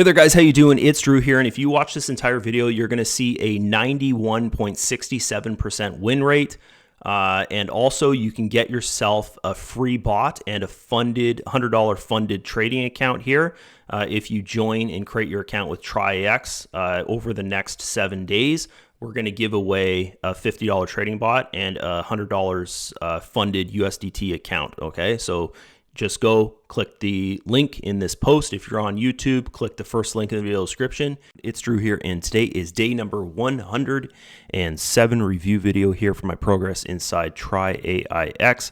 Hey there guys, how you doing? It's Drew here, and if you watch this entire video, you're going to see a 91.67% win rate, and also you can get yourself a free bot and a funded $100 funded trading account here if you join and create your account with Traiex over the next 7 days. We're going to give away a $50 trading bot and a $100 funded USDT account. Okay, so just go click the link in this post. If you're on YouTube, click the first link in the video description. It's Drew here, and today is day number 107 review video here for my progress inside Traiex.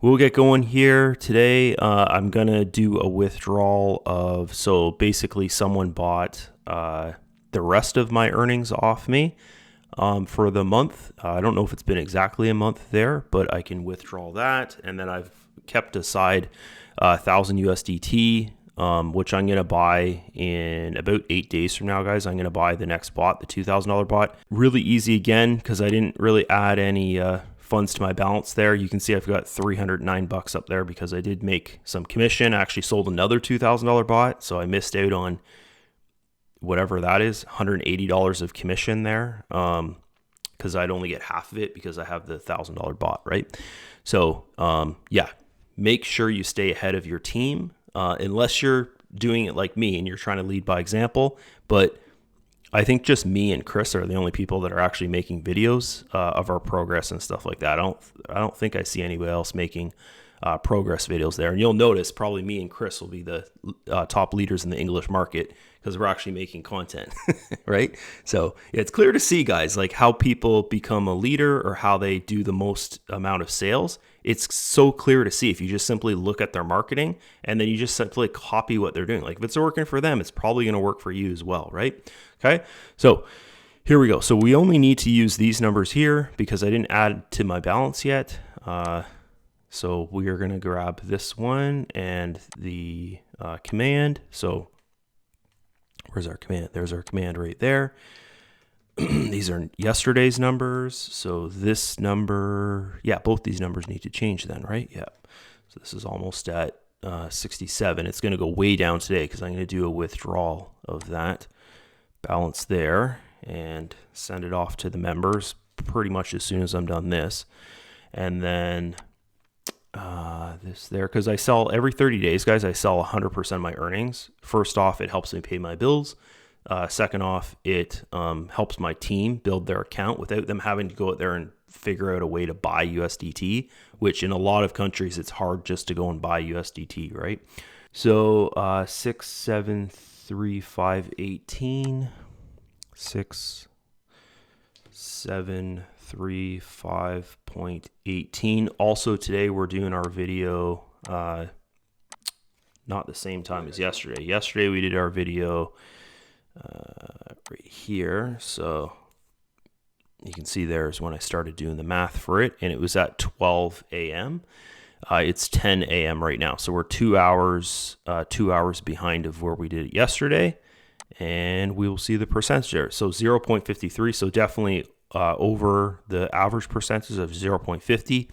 We'll get going here today. I'm gonna do a withdrawal of, so basically someone bought the rest of my earnings off me for the month. I don't know if it's been exactly a month there, but I can withdraw that, and then I've kept aside 1,000 USDT, which I'm going to buy in about 8 days from now, guys. I'm going to buy the next bot, the $2,000 bot. Really easy again, because I didn't really add any funds to my balance there. You can see I've got $309 up there because I did make some commission. I actually sold another $2,000 bot, so I missed out on whatever that is, $180 of commission there, because I'd only get half of it because I have the $1,000 bot, right? So yeah, make sure you stay ahead of your team, unless you're doing it like me and you're trying to lead by example. But I think just me and Chris are the only people that are actually making videos of our progress and stuff like that. I don't think I see anybody else making progress videos there. And you'll notice probably me and Chris will be the top leaders in the English market because we're actually making content, right? So yeah, it's clear to see, guys, like how people become a leader or how they do the most amount of sales. It's so clear to see if you just simply look at their marketing and then you just simply copy what they're doing. Like if it's working for them, it's probably going to work for you as well, right? Okay, so here we go. So we only need to use these numbers here because I didn't add to my balance yet. So we are going to grab this one and the command. So where's our command? There's our command right there. These are yesterday's numbers. So this number, yeah, both these numbers need to change then, right? Yeah. So this is almost at 67. It's going to go way down today because I'm going to do a withdrawal of that balance there and send it off to the members pretty much as soon as I'm done this. And then this there, because I sell every 30 days, guys. I sell 100% of my earnings. First off, it helps me pay my bills. Second off, it helps my team build their account without them having to go out there and figure out a way to buy USDT, which in a lot of countries, it's hard just to go and buy USDT, right? So 673,518, 673.518. Also today we're doing our video not the same time as yesterday. Yesterday we did our video right here, so you can see there's when I started doing the math for it, and it was at 12 a.m. It's 10 a.m. right now, so we're 2 hours behind of where we did it yesterday, and we will see the percentage there. So 0.53, so definitely over the average percentage of 0.50.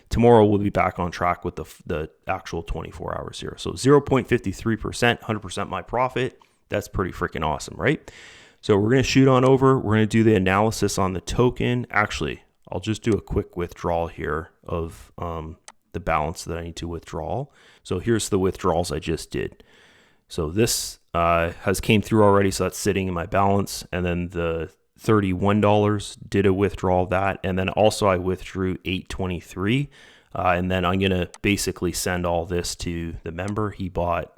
Tomorrow we'll be back on track with the actual 24 hours here. So 0.53%, 100% my profit. That's pretty freaking awesome, right? So we're going to shoot on over. We're going to do the analysis on the token. Actually, I'll just do a quick withdrawal here of the balance that I need to withdraw. So here's the withdrawals I just did. So this has came through already, so that's sitting in my balance. And then the $31 did a withdrawal of that, and then also I withdrew $823, and then I'm gonna basically send all this to the member. He bought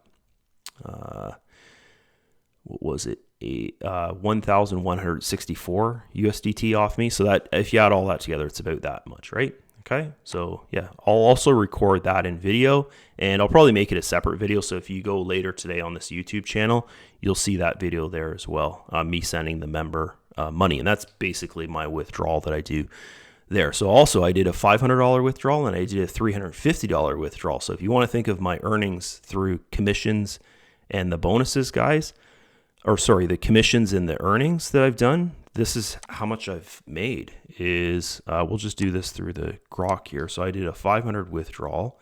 what was it, 1,164 USDT off me. So that if you add all that together, it's about that much, right? Okay, so yeah, I'll also record that in video, and I'll probably make it a separate video. So if you go later today on this YouTube channel, you'll see that video there as well, me sending the member money. And that's basically my withdrawal that I do there. So also I did a $500 withdrawal and I did a $350 withdrawal. So if you want to think of my earnings through commissions and the bonuses, guys, or sorry, the commissions and the earnings that I've done, this is how much I've made. Is we'll just do this through the grok here. So I did a 500 withdrawal,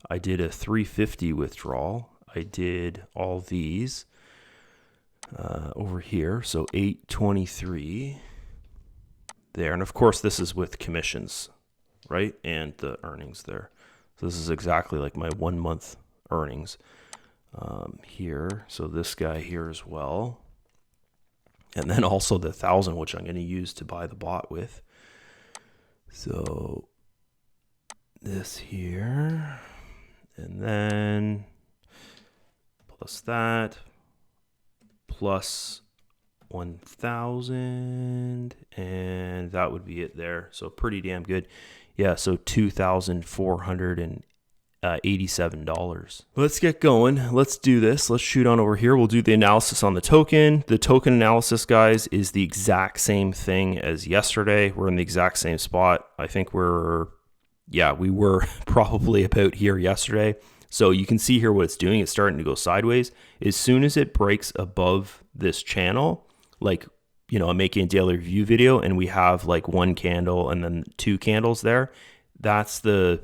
I did a 350 withdrawal, I did all these. over here. So 823 there. And of course, this is with commissions, right? And the earnings there. So this is exactly like my 1 month earnings here. So this guy here as well. And then also the 1,000, which I'm going to use to buy the bot with. So this here, and then plus that, plus 1,000, and that would be it there. So pretty damn good. Yeah, so $2,487. Let's get going. Let's do this. Let's shoot on over here. We'll do the analysis on the token. The token analysis, guys, is the exact same thing as yesterday. We're in the exact same spot. I think we were probably about here yesterday. So you can see here what it's doing. It's starting to go sideways. As soon as it breaks above this channel, like, you know, I'm making a daily review video and we have like 1 candle and then 2 candles there. That's the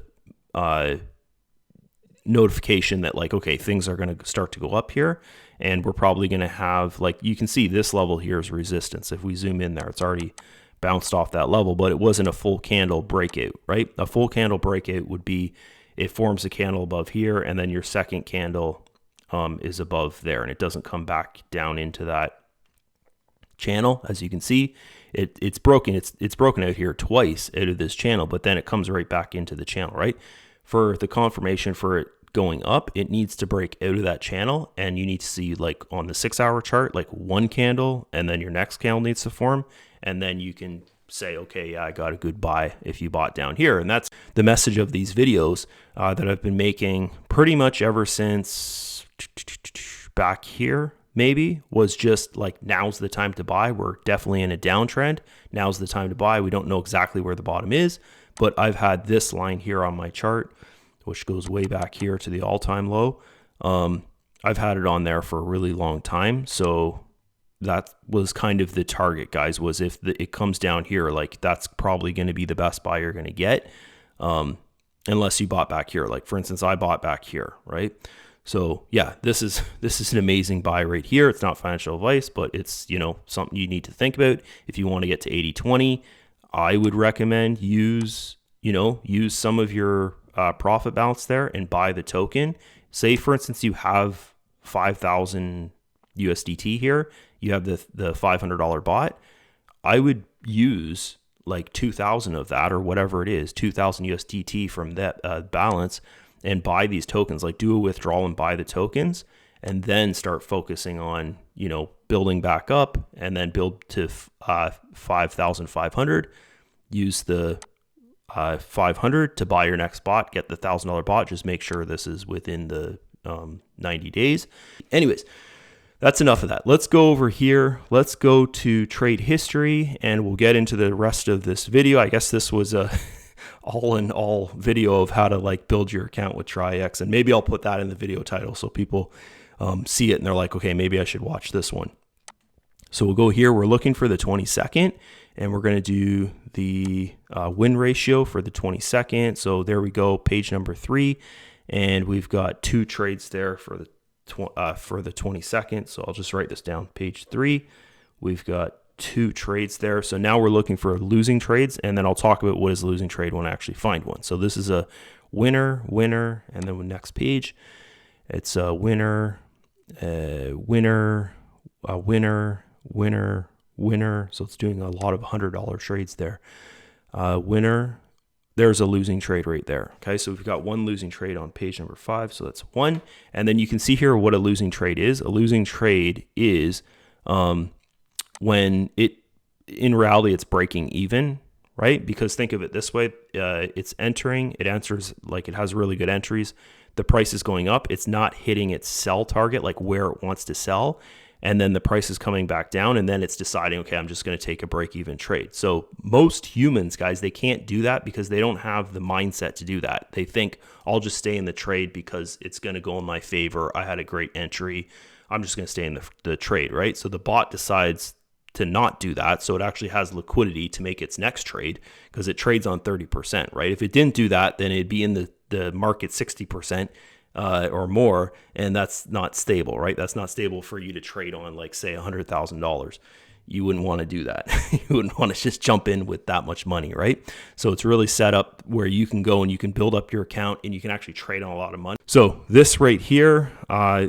notification that like, okay, things are going to start to go up here, and we're probably going to have, like, you can see this level here is resistance. If we zoom in there, it's already bounced off that level, but it wasn't a full candle breakout, right? A full candle breakout would be, it forms a candle above here, and then your second candle is above there, and it doesn't come back down into that channel. As you can see, it's broken. It's broken out here twice out of this channel, but then it comes right back into the channel, right? For the confirmation for it going up, it needs to break out of that channel, and you need to see, like on the 6-hour chart, like 1 candle, and then your next candle needs to form, and then you can say, okay, yeah, I got a good buy if you bought down here. And that's the message of these videos that I've been making pretty much ever since back here, maybe, was just like, now's the time to buy. We're definitely in a downtrend. Now's the time to buy. We don't know exactly where the bottom is, but I've had this line here on my chart, which goes way back here to the all-time low. I've had it on there for a really long time. So that was kind of the target, guys, was if it comes down here, like, that's probably going to be the best buy you're going to get, unless you bought back here. Like, for instance, I bought back here, right? So yeah, this is an amazing buy right here. It's not financial advice, but it's, you know, something you need to think about. If you want to get to 80-20, I would recommend use some of your profit balance there and buy the token. Say, for instance, you have 5,000 USDT here. You have the $500 bot. I would use like 2,000 of that, or whatever it is, 2,000 USDT from that balance, and buy these tokens. Like, do a withdrawal and buy the tokens, and then start focusing on, you know, building back up, and then build to 5,500. Use the 500 to buy your next bot. Get the $1,000 bot. Just make sure this is within the 90 days. Anyways, that's enough of that. Let's go over here. Let's go to trade history, and we'll get into the rest of this video. I guess this was a all-in-all video of how to like build your account with Traiex, and maybe I'll put that in the video title so people see it and they're like, okay, maybe I should watch this one. So we'll go here. We're looking for the 22nd, and we're going to do the win ratio for the 22nd. So there we go, page number 3, and we've got 2 trades there for the 22nd. So I'll just write this down. Page 3, we've got 2 trades there. So now we're looking for losing trades, and then I'll talk about what is a losing trade when I actually find one. So this is a winner, and then the next page, it's a winner, winner, winner. So it's doing a lot of $100 trades there. Winner. There's a losing trade right there. Okay, so we've got 1 losing trade on page number 5. So that's 1. And then you can see here what a losing trade is. A losing trade is when in reality, it's breaking even, right? Because think of it this way. It's entering, it enters, like, it has really good entries. The price is going up. It's not hitting its sell target, like where it wants to sell. And then the price is coming back down, and then it's deciding, okay, I'm just going to take a break-even trade. So most humans, guys, they can't do that because they don't have the mindset to do that. They think, I'll just stay in the trade because it's going to go in my favor. I had a great entry. I'm just going to stay in the trade, right? So the bot decides to not do that. So it actually has liquidity to make its next trade because it trades on 30%, right? If it didn't do that, then it'd be in the market 60%. or more, and that's not stable, right? That's not stable for you to trade on, like, say, $100,000. You wouldn't want to do that. You wouldn't want to just jump in with that much money, right? So it's really set up where you can go and you can build up your account and you can actually trade on a lot of money. So this right here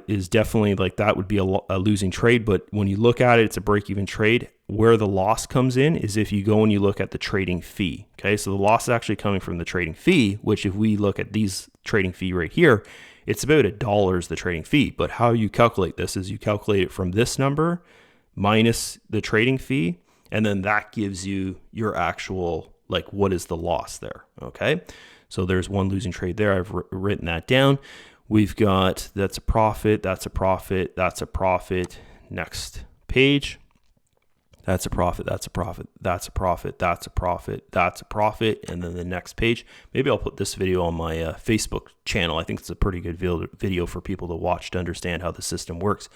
is definitely, like, that would be a losing trade, but when you look at it, it's a break-even trade. Where the loss comes in is if you go and you look at the trading fee. Okay, so the loss is actually coming from the trading fee, which if we look at these trading fee right here, it's about $1 is the trading fee. But how you calculate this is you calculate it from this number minus the trading fee, and then that gives you your actual, like, what is the loss there. Okay, so there's one losing trade there. I've written that down. We've got, that's a profit, that's a profit, that's a profit. Next page, that's a profit, that's a profit, that's a profit, that's a profit, that's a profit. And then the next page, maybe I'll put this video on my Facebook channel. I think it's a pretty good video for people to watch to understand how the system works.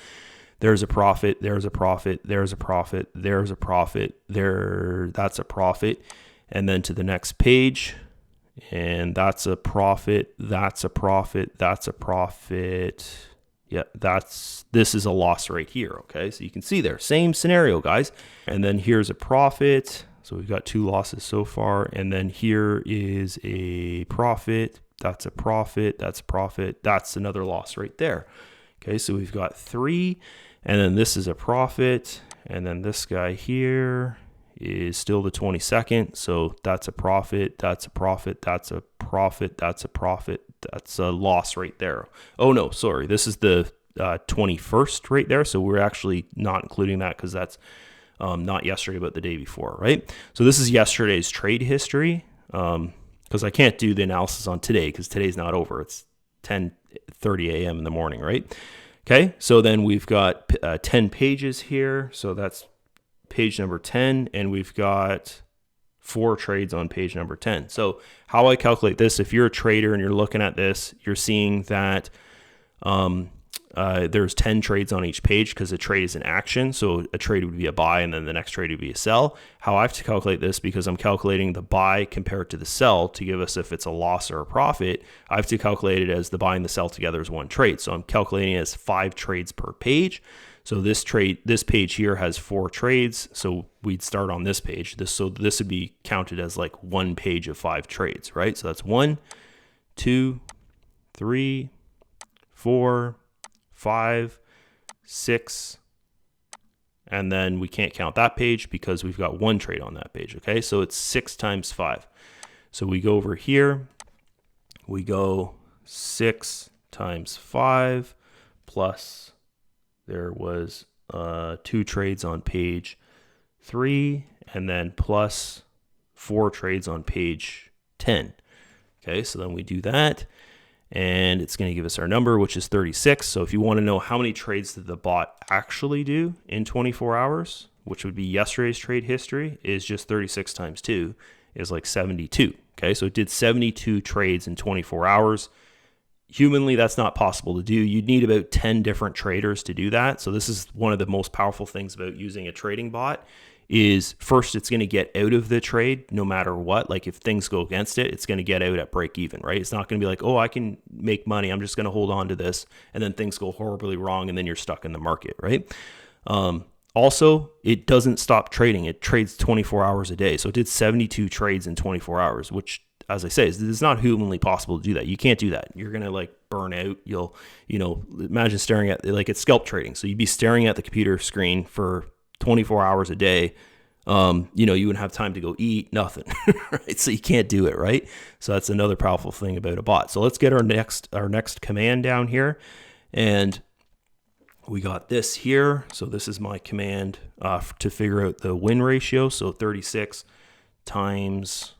There's a profit, there's a profit, there's a profit, there's a profit, that's a profit. And then to the next page, and that's a profit, that's a profit, that's a profit. Yeah, this is a loss right here, okay? So you can see there, same scenario, guys. And then here's a profit. So we've got 2 losses so far. And then here is a profit, that's a profit, that's a profit, that's another loss right there. Okay, so we've got 3. And then this is a profit, and then this guy here is still the 22nd. So that's a profit, that's a profit, that's a profit, that's a profit, that's a loss right there. Oh no, sorry, this is the 21st right there. So we're actually not including that because that's not yesterday, but the day before, right? So this is yesterday's trade history, because I can't do the analysis on today because today's not over. It's 10:30 a.m. in the morning, right? Okay, so then we've got 10 pages here. So that's page number 10, and we've got 4 trades on page number 10. So how I calculate this, if you're a trader and you're looking at this, you're seeing that there's 10 trades on each page because a trade is an action. So a trade would be a buy, and then the next trade would be a sell. How I have to calculate this, because I'm calculating the buy compared to the sell to give us if it's a loss or a profit, I have to calculate it as the buy and the sell together as one trade. So I'm calculating it as 5 trades per page. So this page here has 4 trades. So we'd start on this page. This would be counted as like one page of 5 trades, right? So that's 1, 2, 3, 4, 5, 6, and then we can't count that page because we've got 1 trade on that page. Okay, so it's 6 times 5. So we go over here, we go 6 times 5 plus there was 2 trades on page 3, and then plus 4 trades on page 10. Okay, so then we do that, and it's going to give us our number, which is 36. So if you want to know how many trades did the bot actually do in 24 hours, which would be yesterday's trade history, is just 36 times 2 is like 72. Okay, so it did 72 trades in 24 hours. Humanly, that's not possible to do. You'd need about 10 different traders to do that. So this is one of the most powerful things about using a trading bot is, first, it's going to get out of the trade no matter what. Like if things go against it, it's going to get out at break even, right? It's not going to be like, oh, I can make money, I'm just going to hold on to this, and then things go horribly wrong and then you're stuck in the market, right? Also, it doesn't stop trading. It trades 24 hours a day. So it did 72 trades in 24 hours, which, as I say, it's not humanly possible to do that. You can't do that. You're going to like burn out. You'll, imagine staring at, like, it's scalp trading. So you'd be staring at the computer screen for 24 hours a day. You wouldn't have time to go eat, nothing, right? So you can't do it, right? So that's another powerful thing about a bot. So let's get our next command down here. And we got this here. So this is my command to figure out the win ratio. So 36 times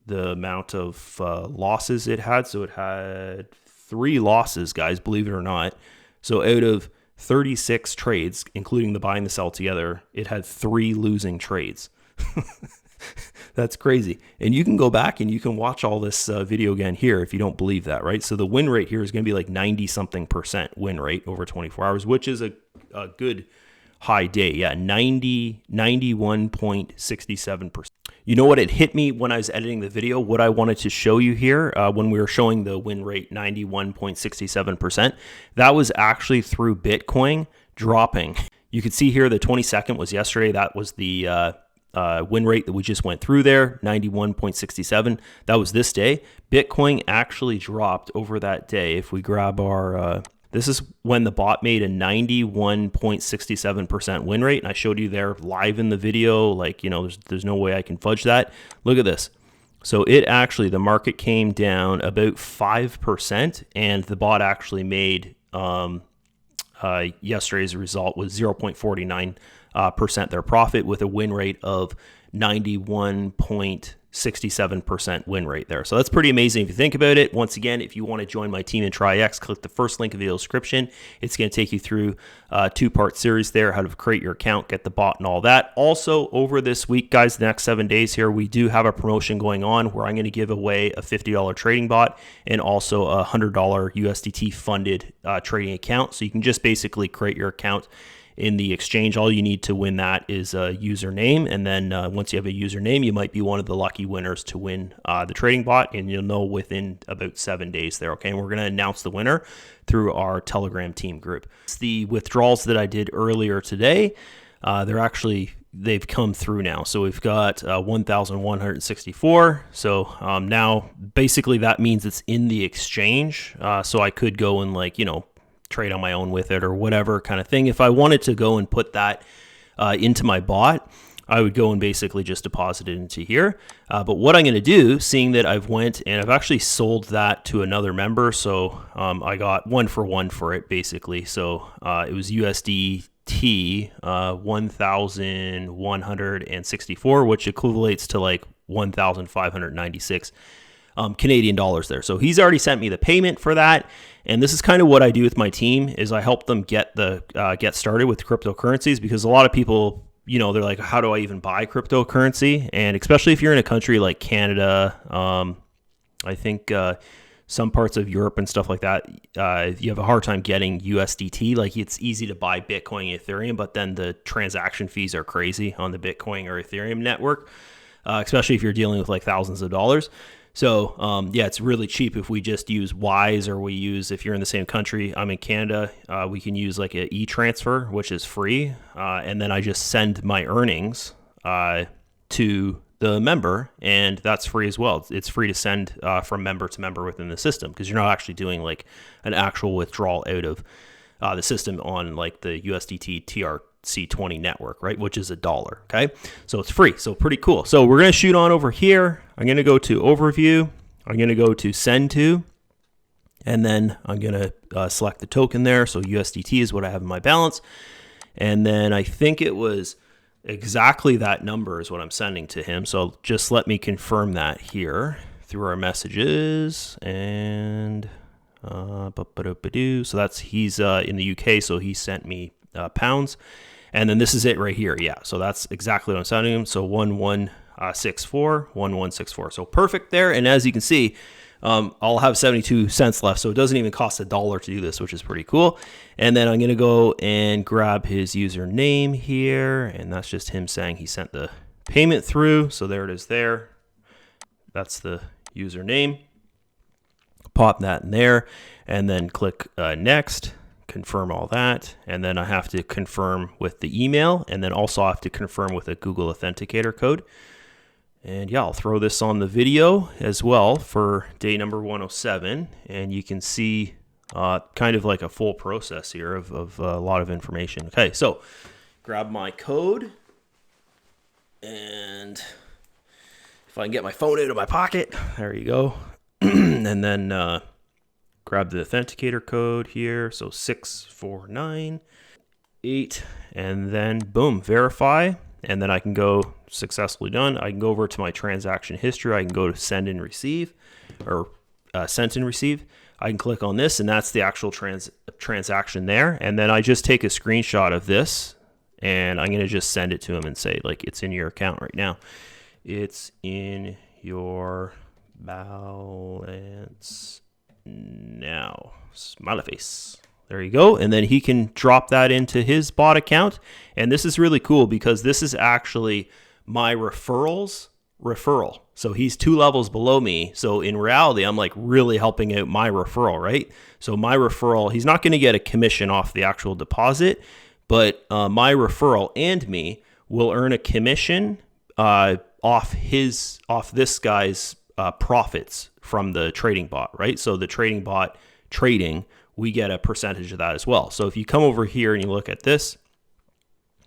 the amount of losses it had. So it had 3 losses, guys, believe it or not. So out of 36 trades, including the buy and the sell together, it had 3 losing trades. That's crazy. And you can go back and you can watch all this video again here if you don't believe that, right? So the win rate here is going to be like 90-something% win rate over 24 hours, which is a good high day. Yeah, 91.67%. You know what? It hit me when I was editing the video. What I wanted to show you here when we were showing the win rate 91.67%, that was actually through Bitcoin dropping. You can see here the 22nd was yesterday. That was the win rate that we just went through there, 91.67. That was this day. Bitcoin actually dropped over that day. If we grab our, this is when the bot made a 91.67% win rate. And I showed you there live in the video, like, you know, there's no way I can fudge that. Look at this. So it actually, the market came down about 5%, and the bot actually made yesterday's result was 0.49% their profit, with a win rate of 91.67% win rate there. So that's pretty amazing if you think about it. Once again, if you want to join my team in Traiex, click the first link in the description. It's going to take you through a two-part series there, how to create your account, get the bot and all that. Also, over this week, guys, the next 7 days here, we do have a promotion going on where I'm going to give away a $50 trading bot and also a $100 USDT funded trading account. So you can just basically create your account in the exchange. All you need to win that is a username, and then once you have a username, you might be one of the lucky winners to win the trading bot, and you'll know within about 7 days there. Okay, and we're going to announce the winner through our Telegram team group. It's the withdrawals that I did earlier today. They've come through now. So we've got 1,164. So now basically that means it's in the exchange. So I could go and, like, you know, trade on my own with it or whatever kind of thing. If I wanted to go and put that into my bot, I would go and basically just deposit it into here. But what I'm going to do, seeing that I've went and I've actually sold that to another member, so I got 1 for 1 for it basically. So it was USDT 1,164, which equates to like 1,596 Canadian dollars there. So he's already sent me the payment for that. And this is kind of what I do with my team, is I help them get started with cryptocurrencies, because a lot of people, you know, they're like, how do I even buy cryptocurrency? And especially if you're in a country like Canada, I think some parts of Europe and stuff like that, you have a hard time getting USDT. Like, it's easy to buy Bitcoin and Ethereum, but then the transaction fees are crazy on the Bitcoin or Ethereum network, especially if you're dealing with like thousands of dollars. So, yeah, it's really cheap if we just use Wise, or we use, if you're in the same country, I'm in Canada, we can use like an e-transfer, which is free. And then I just send my earnings to the member, and that's free as well. It's free to send from member to member within the system, because you're not actually doing like an actual withdrawal out of the system on like the USDT TRC20 network, right? Which is $1. Okay. So it's free. So pretty cool. So we're going to shoot on over here. I'm going to go to overview. I'm going to go to send to, and then I'm going to select the token there. So USDT is what I have in my balance. And then I think it was exactly that number is what I'm sending to him. So just let me confirm that here through our messages. And so that's, he's in the UK, so he sent me pounds, and then this is it right here. Yeah, so that's exactly what I'm sending him. So 1164. So perfect there. And as you can see, I'll have 72 cents left, so it doesn't even cost $1 to do this, which is pretty cool. And then I'm gonna go and grab his username here, and that's just him saying he sent the payment through. So there it is there. That's the username. Pop that in there, and then click next, confirm all that, and then I have to confirm with the email, and then also I have to confirm with a Google Authenticator code. And yeah, I'll throw this on the video as well for day number 107, and you can see kind of like a full process here of a lot of information. Okay, so grab my code, and if I can get my phone out of my pocket, there you go. And then grab the authenticator code here. So 6498, and then boom, verify. And then I can go successfully done. I can go over to my transaction history. I can go to send and receive, or sent and receive. I can click on this, and that's the actual transaction there. And then I just take a screenshot of this, and I'm going to just send it to him and say, like, it's in your account right now. It's in your balance now. Smiley face. There you go. And then he can drop that into his bot account. And this is really cool because this is actually my referral's referral. So he's 2 levels below me. So in reality, I'm like really helping out my referral, right? So my referral, he's not going to get a commission off the actual deposit, but my referral and me will earn a commission off this guy's profits from the trading bot, right? So the trading bot trading, we get a percentage of that as well. So if you come over here and you look at this,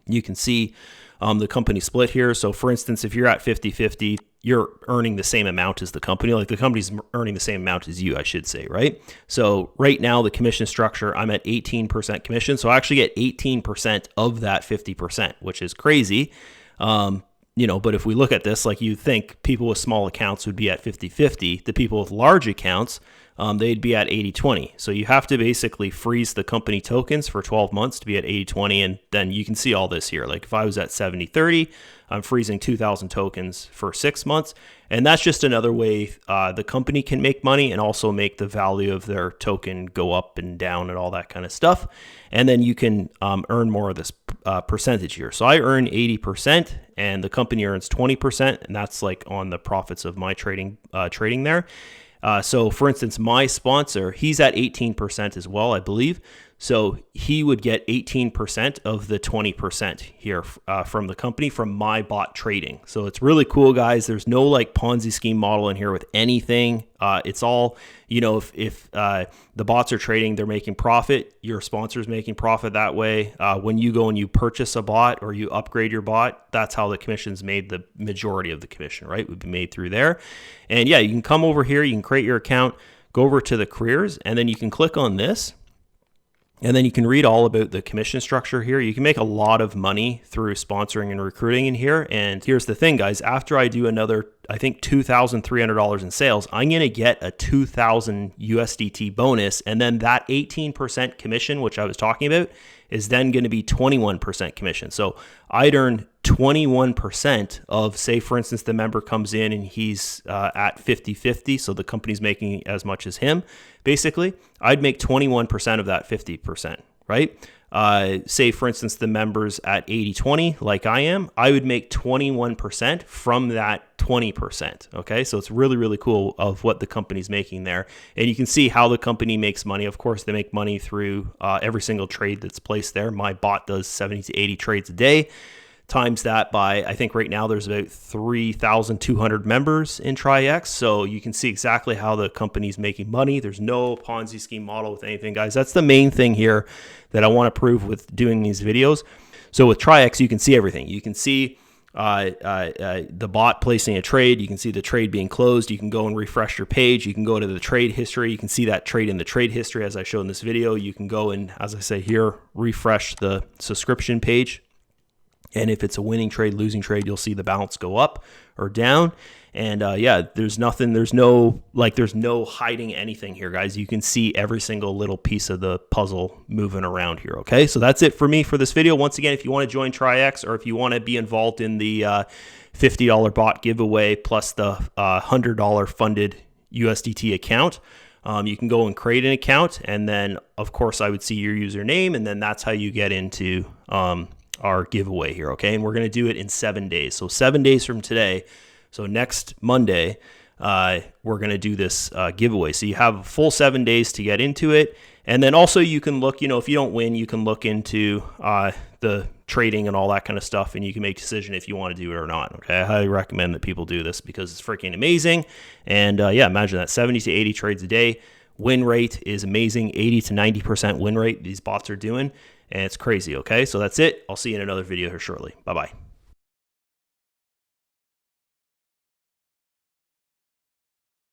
you can see the company split here. So for instance, if you're at 50-50, you're earning the same amount as the company. Like the company's earning the same amount as you, I should say, right? So right now the commission structure, I'm at 18% commission. So I actually get 18% of that 50%, which is crazy. But if we look at this, like you think people with small accounts would be at 50-50, the people with large accounts, they'd be at 80-20. So you have to basically freeze the company tokens for 12 months to be at 80-20. And then you can see all this here. Like if I was at 70-30, I'm freezing 2,000 tokens for 6 months. And that's just another way the company can make money and also make the value of their token go up and down and all that kind of stuff. And then you can earn more of this percentage here. So I earn 80% and the company earns 20%. And that's like on the profits of my trading there. So for instance, my sponsor, he's at 18% as well, I believe. So he would get 18% of the 20% here from the company from my bot trading. So it's really cool, guys. There's no like Ponzi scheme model in here with anything. It's all, if the bots are trading, they're making profit. Your sponsor's making profit that way. When you go and you purchase a bot or you upgrade your bot, that's how the commission's made. The majority of the commission, right, would be made through there. And yeah, you can come over here, you can create your account, go over to the careers, and then you can click on this. And then you can read all about the commission structure here. You can make a lot of money through sponsoring and recruiting in here. And here's the thing, guys. After I do another, I think $2,300 in sales, I'm going to get a 2,000 USDT bonus. And then that 18% commission, which I was talking about, is then going to be 21% commission. So I'd earn 21% of, say, for instance, the member comes in and he's at 50-50. So the company's making as much as him. Basically, I'd make 21% of that 50%, right? Say, for instance, the member's at 80-20, like I am, I would make 21% from that 20%. Okay, so it's really, really cool of what the company's making there. And you can see how the company makes money. Of course, they make money through every single trade that's placed there. My bot does 70 to 80 trades a day. Times that by, I think right now there's about 3,200 members in Traiex. So you can see exactly how the company's making money. There's no Ponzi scheme model with anything, guys. That's the main thing here that I want to prove with doing these videos. So with Traiex, you can see everything. You can see the bot placing a trade. You can see the trade being closed. You can go and refresh your page. You can go to the trade history. You can see that trade in the trade history as I showed in this video. You can go and, as I say here, refresh the subscription page. And if it's a winning trade, losing trade, you'll see the balance go up or down. And yeah, there's no hiding anything here, guys. You can see every single little piece of the puzzle moving around here. Okay, so that's it for me for this video. Once again, if you want to join Traiex or if you want to be involved in the $50 bot giveaway plus the $100 funded USDT account, you can go and create an account. And then, of course, I would see your username. And then that's how you get into our giveaway here, okay? And we're going to do it in 7 days. So 7 days from today, so next Monday, we're going to do this giveaway. So you have a full 7 days to get into it. And then also you can look, if you don't win, you can look into the trading and all that kind of stuff, and you can make a decision if you want to do it or not, okay? I highly recommend that people do this because it's freaking amazing. And yeah, imagine that 70 to 80 trades a day. Win rate is amazing, 80 to 90% win rate these bots are doing. And it's crazy, okay? So that's it. I'll see you in another video here shortly. Bye-bye.